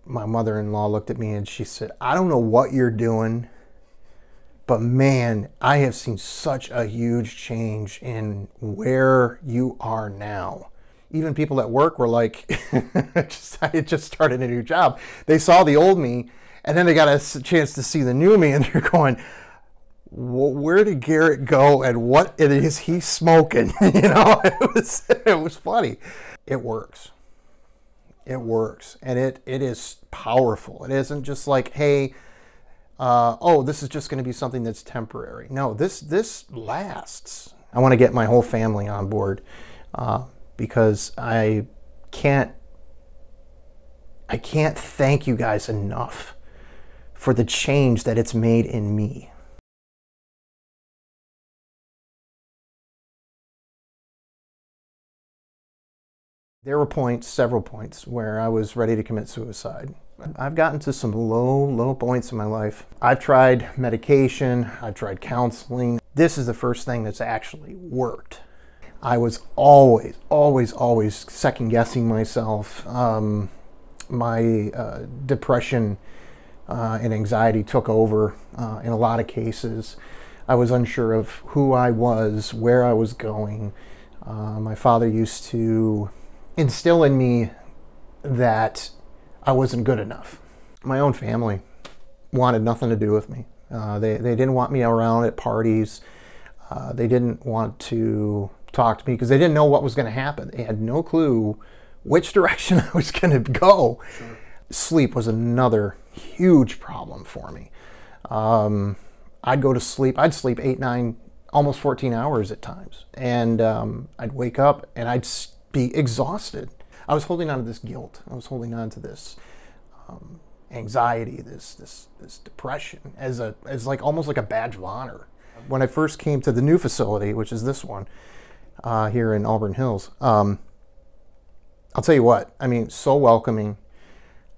my mother-in-law looked at me and she said, I don't know what you're doing, but man, I have seen such a huge change in where you are now. Even people at work were like, I had just started a new job. They saw the old me, and then they got a chance to see the new me, and they're going, where did Garrett go, and what is he smoking? You know, it was funny. It works. It works, and it is powerful. It isn't just like, hey, oh, this is just going to be something that's temporary. No, this lasts. I want to get my whole family on board. Because I can't thank you guys enough for the change that it's made in me. There were points, several points, where I was ready to commit suicide. I've gotten to some low points in my life. I've tried medication, I've tried counseling. This is the first thing that's actually worked. I was always second-guessing myself. My depression and anxiety took over in a lot of cases. I was unsure of who I was, where I was going. My father used to instill in me that I wasn't good enough. My own family wanted nothing to do with me. They didn't want me around at parties. They didn't want to talk to me because they didn't know what was going to happen. They had no clue which direction I was going to go. Sure. Sleep was another huge problem for me. I'd go to sleep. I'd sleep 8, 9, almost 14 hours at times. And I'd wake up and I'd be exhausted. I was holding on to this guilt. I was holding on to this anxiety, this depression as like almost like a badge of honor. When I first came to the new facility, which is this one, here in Auburn Hills, I'll tell you what, I mean, so welcoming,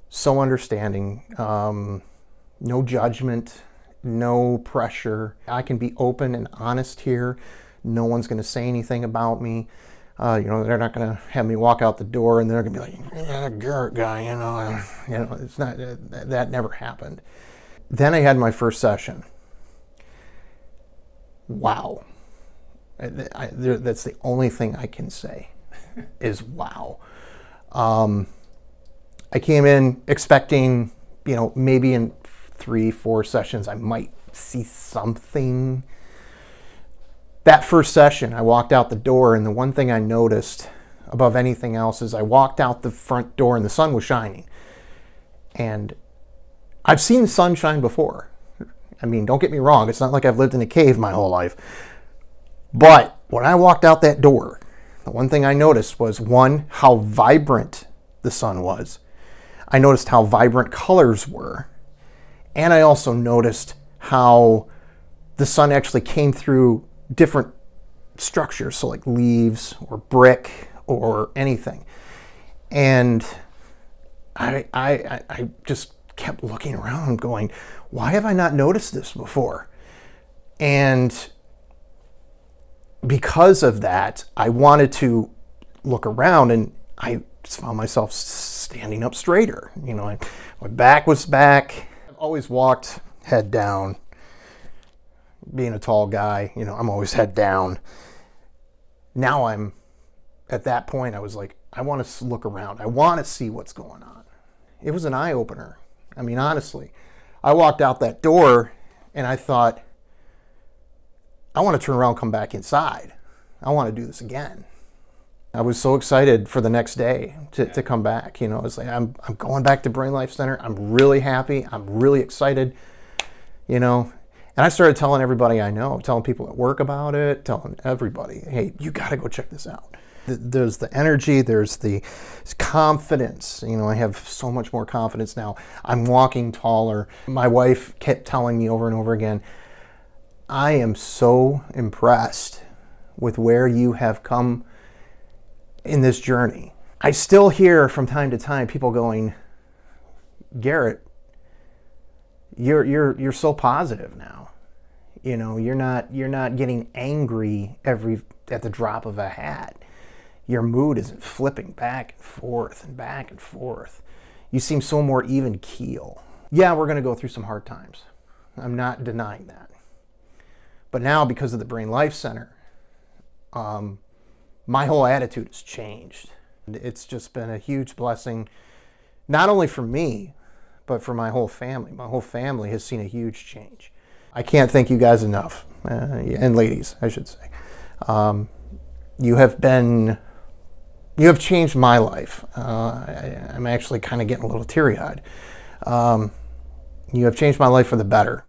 so understanding, no judgment, no pressure. I can be open and honest here. No one's going to say anything about me. You know, they're not going to have me walk out the door and they're going to be like, yeah, Garrett guy, you know, it's not, that never happened. Then I had my first session. Wow. That's the only thing I can say is wow. I came in expecting, you know, maybe in 3, 4 sessions I might see something. That first session, I walked out the door, and the one thing I noticed above anything else is I walked out the front door and the sun was shining. And I've seen the sun shine before. I mean, don't get me wrong, it's not like I've lived in a cave my whole life. But when I walked out that door, the one thing I noticed was, one, how vibrant the sun was. I noticed how vibrant colors were. And I also noticed how the sun actually came through different structures, so like leaves or brick or anything. And I just kept looking around going, why have I not noticed this before? And because of that, I wanted to look around, and I just found myself standing up straighter. You know, my back was back. I've always walked head down. Being a tall guy, you know, I'm always head down. Now I'm at that point, I was like, I want to look around. I want to see what's going on. It was an eye-opener. I mean, honestly, I walked out that door and I thought, I want to turn around and come back inside. I want to do this again. I was so excited for the next day to come back. You know, it's like, I'm going back to Brain Life Center. I'm really happy. I'm really excited, you know. And I started telling everybody I know, telling people at work about it, telling everybody, hey, you got to go check this out. There's the energy, there's the confidence. You know, I have so much more confidence now. I'm walking taller. My wife kept telling me over and over again, I am so impressed with where you have come in this journey. I still hear from time to time people going, Garrett, you're so positive now. You know, you're not getting angry at the drop of a hat. Your mood isn't flipping back and forth and back and forth. You seem so more even keel. Yeah, we're going to go through some hard times. I'm not denying that. But now, because of the Brain Life Center, my whole attitude has changed. It's just been a huge blessing, not only for me, but for my whole family. My whole family has seen a huge change. I can't thank you guys enough, and ladies, I should say. You have changed my life. I'm actually kind of getting a little teary-eyed. You have changed my life for the better.